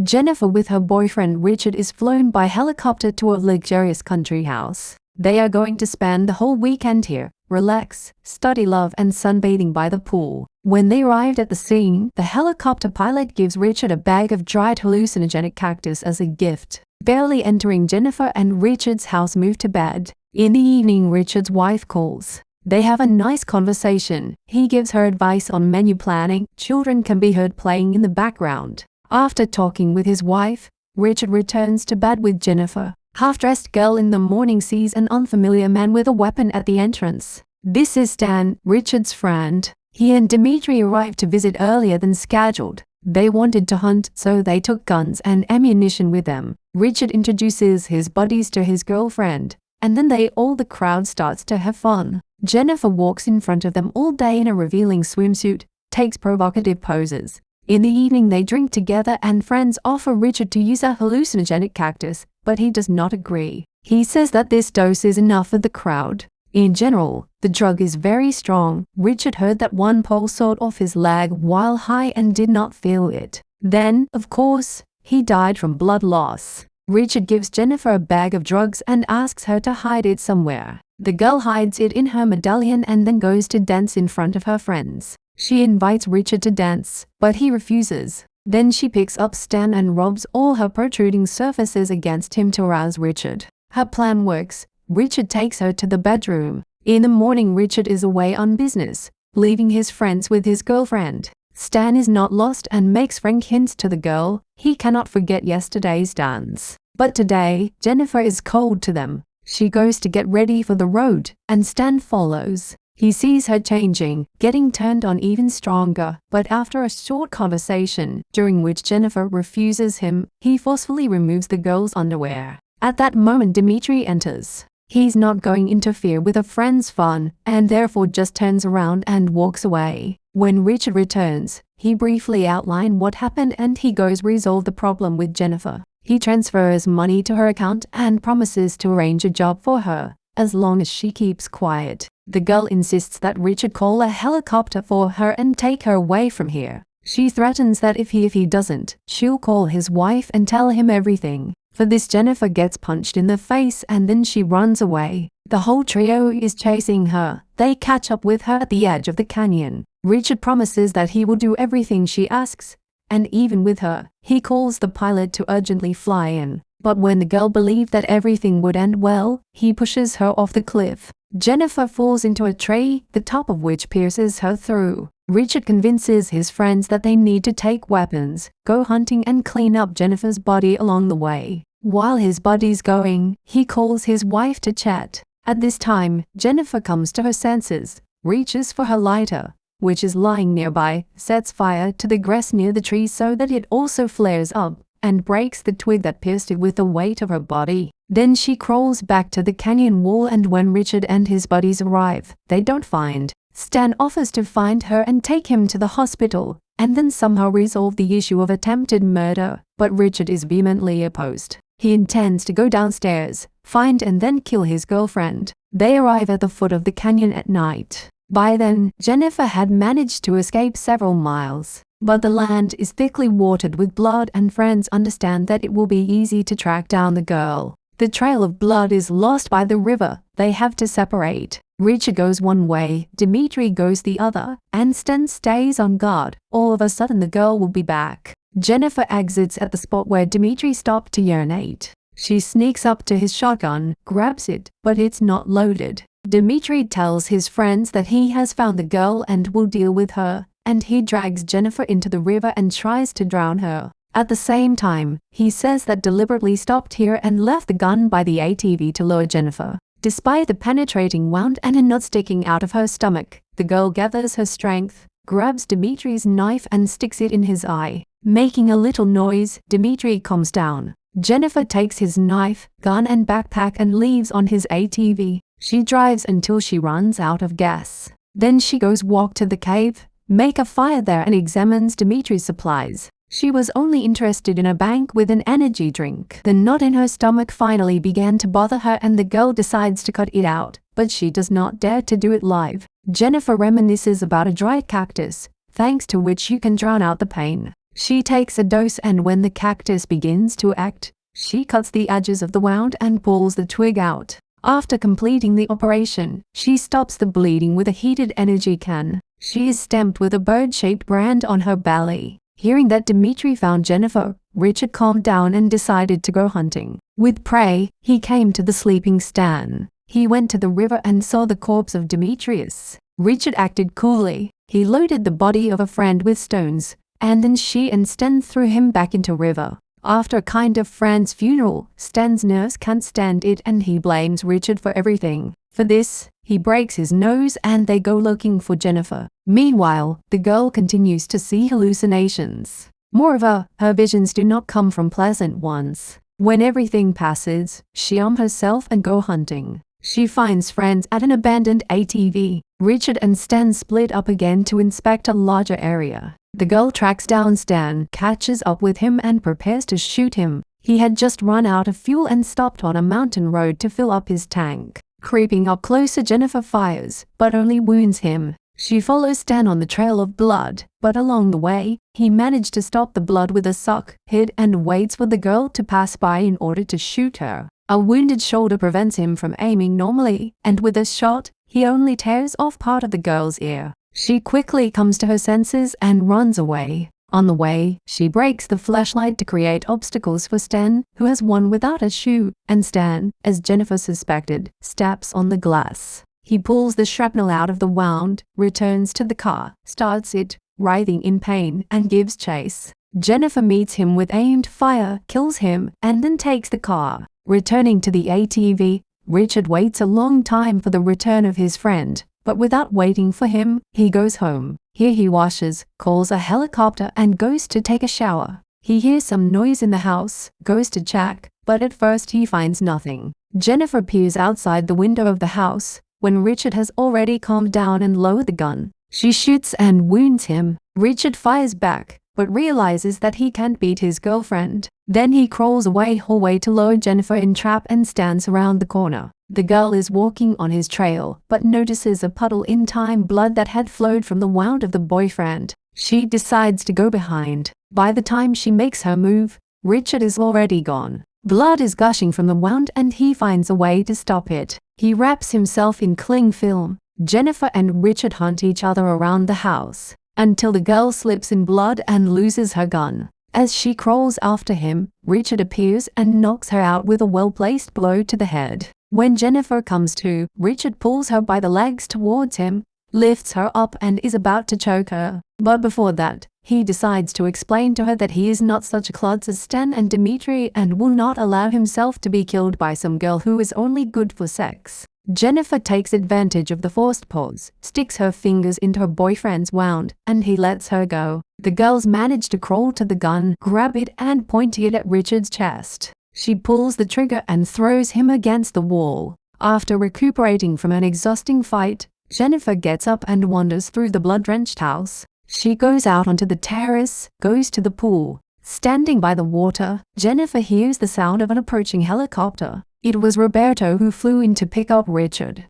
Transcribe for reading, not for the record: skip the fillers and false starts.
Jennifer with her boyfriend Richard is flown by helicopter to a luxurious country house. They are going to spend the whole weekend here, relax, study love and sunbathing by the pool. When they arrived at the scene, the helicopter pilot gives Richard a bag of dried hallucinogenic cactus as a gift. Barely entering Jennifer and Richard's house move to bed. In the evening, Richard's wife calls. They have a nice conversation. He gives her advice on menu planning. Children can be heard playing in the background. After talking with his wife, Richard returns to bed with Jennifer. Half-dressed girl in the morning sees an unfamiliar man with a weapon at the entrance. This is Stan, Richard's friend. He and Dimitri arrived to visit earlier than scheduled. They wanted to hunt, so they took guns and ammunition with them. Richard introduces his buddies to his girlfriend, and then the crowd starts to have fun. Jennifer walks in front of them all day in a revealing swimsuit, takes provocative poses. In the evening they drink together and friends offer Richard to use a hallucinogenic cactus, but he does not agree. He says that this dose is enough for the crowd. In general, the drug is very strong. Richard heard that one pole sawed off his leg while high and did not feel it. Then, of course, he died from blood loss. Richard gives Jennifer a bag of drugs and asks her to hide it somewhere. The girl hides it in her medallion and then goes to dance in front of her friends. She invites Richard to dance, but he refuses. Then she picks up Stan and rubs all her protruding surfaces against him to arouse Richard. Her plan works. Richard takes her to the bedroom. In the morning, Richard is away on business, leaving his friends with his girlfriend. Stan is not lost and makes frank hints to the girl. He cannot forget yesterday's dance. But today, Jennifer is cold to them. She goes to get ready for the road, and Stan follows. He sees her changing, getting turned on even stronger, but after a short conversation, during which Jennifer refuses him, he forcefully removes the girl's underwear. At that moment, Dimitri enters. He's not going to interfere with a friend's fun, and therefore just turns around and walks away. When Richard returns, he briefly outlines what happened and he goes resolve the problem with Jennifer. He transfers money to her account and promises to arrange a job for her, as long as she keeps quiet. The girl insists that Richard call a helicopter for her and take her away from here. She threatens that if he doesn't, she'll call his wife and tell him everything. For this, Jennifer gets punched in the face and then she runs away. The whole trio is chasing her. They catch up with her at the edge of the canyon. Richard promises that he will do everything she asks, and even with her, he calls the pilot to urgently fly in. But when the girl believed that everything would end well, he pushes her off the cliff. Jennifer falls into a tree, the top of which pierces her through. Richard convinces his friends that they need to take weapons, go hunting and clean up Jennifer's body along the way. While his buddy's going, he calls his wife to chat. At this time, Jennifer comes to her senses, reaches for her lighter, which is lying nearby, sets fire to the grass near the tree so that it also flares up, and breaks the twig that pierced it with the weight of her body. Then she crawls back to the canyon wall, and when Richard and his buddies arrive, they don't find. Stan offers to find her and take him to the hospital, and then somehow resolve the issue of attempted murder, but Richard is vehemently opposed. He intends to go downstairs, find and then kill his girlfriend. They arrive at the foot of the canyon at night. By then, Jennifer had managed to escape several miles. But the land is thickly watered with blood and friends understand that it will be easy to track down the girl. The trail of blood is lost by the river. They have to separate. Richard goes one way, Dimitri goes the other, and Stan stays on guard. All of a sudden the girl will be back. Jennifer exits at the spot where Dimitri stopped to urinate. She sneaks up to his shotgun, grabs it, but it's not loaded. Dimitri tells his friends that he has found the girl and will deal with her, and he drags Jennifer into the river and tries to drown her. At the same time, he says that deliberately stopped here and left the gun by the ATV to lure Jennifer. Despite the penetrating wound and a knot sticking out of her stomach, the girl gathers her strength, grabs Dimitri's knife and sticks it in his eye. Making a little noise, Dimitri calms down. Jennifer takes his knife, gun and backpack and leaves on his ATV. She drives until she runs out of gas. Then she goes walk to the cave, make a fire there and examines Dimitri's supplies. She was only interested in a bank with an energy drink. The knot in her stomach finally began to bother her and the girl decides to cut it out, but she does not dare to do it live. Jennifer reminisces about a dried cactus, thanks to which you can drown out the pain. She takes a dose, and when the cactus begins to act, she cuts the edges of the wound and pulls the twig out. After completing the operation, she stops the bleeding with a heated energy can. She is stamped with a bird-shaped brand on her belly. Hearing that Dmitri found Jennifer, Richard calmed down and decided to go hunting. With prey, he came to the sleeping Stan. He went to the river and saw the corpse of Demetrius. Richard acted coolly. He loaded the body of a friend with stones, and then she and Stan threw him back into river. After a kind of friend's funeral, Stan's nurse can't stand it and he blames Richard for everything. For this, he breaks his nose and they go looking for Jennifer. Meanwhile, the girl continues to see hallucinations. Moreover, her visions do not come from pleasant ones. When everything passes, she arms herself and go hunting. She finds friends at an abandoned ATV. Richard and Stan split up again to inspect a larger area. The girl tracks down Stan, catches up with him and prepares to shoot him. He had just run out of fuel and stopped on a mountain road to fill up his tank. Creeping up closer, Jennifer fires, but only wounds him. She follows Stan on the trail of blood, but along the way, he managed to stop the blood with a sock, hid and waits for the girl to pass by in order to shoot her. A wounded shoulder prevents him from aiming normally, and with a shot, he only tears off part of the girl's ear. She quickly comes to her senses and runs away. On the way, she breaks the flashlight to create obstacles for Stan, who has one without a shoe, and Stan, as Jennifer suspected, steps on the glass. He pulls the shrapnel out of the wound, returns to the car, starts it, writhing in pain, and gives chase. Jennifer meets him with aimed fire, kills him, and then takes the car. Returning to the ATV, Richard waits a long time for the return of his friend, but without waiting for him, he goes home. Here he washes, calls a helicopter and goes to take a shower. He hears some noise in the house, goes to check, but at first he finds nothing. Jennifer peers outside the window of the house, when Richard has already calmed down and lowered the gun. She shoots and wounds him. Richard fires back, but realizes that he can't beat his girlfriend. Then he crawls away hallway to lure Jennifer in trap and stands around the corner. The girl is walking on his trail, but notices a puddle in time blood that had flowed from the wound of the boyfriend. She decides to go behind. By the time she makes her move, Richard is already gone. Blood is gushing from the wound and he finds a way to stop it. He wraps himself in cling film. Jennifer and Richard hunt each other around the house, until the girl slips in blood and loses her gun. As she crawls after him, Richard appears and knocks her out with a well-placed blow to the head. When Jennifer comes to, Richard pulls her by the legs towards him, lifts her up and is about to choke her. But before that, he decides to explain to her that he is not such a klutz as Stan and Dmitri and will not allow himself to be killed by some girl who is only good for sex. Jennifer takes advantage of the forced pause, sticks her fingers into her boyfriend's wound, and he lets her go. The girls manage to crawl to the gun, grab it and point it at Richard's chest. She pulls the trigger and throws him against the wall. After recuperating from an exhausting fight, Jennifer gets up and wanders through the blood-drenched house. She goes out onto the terrace, goes to the pool. Standing by the water, Jennifer hears the sound of an approaching helicopter. It was Roberto who flew in to pick up Richard.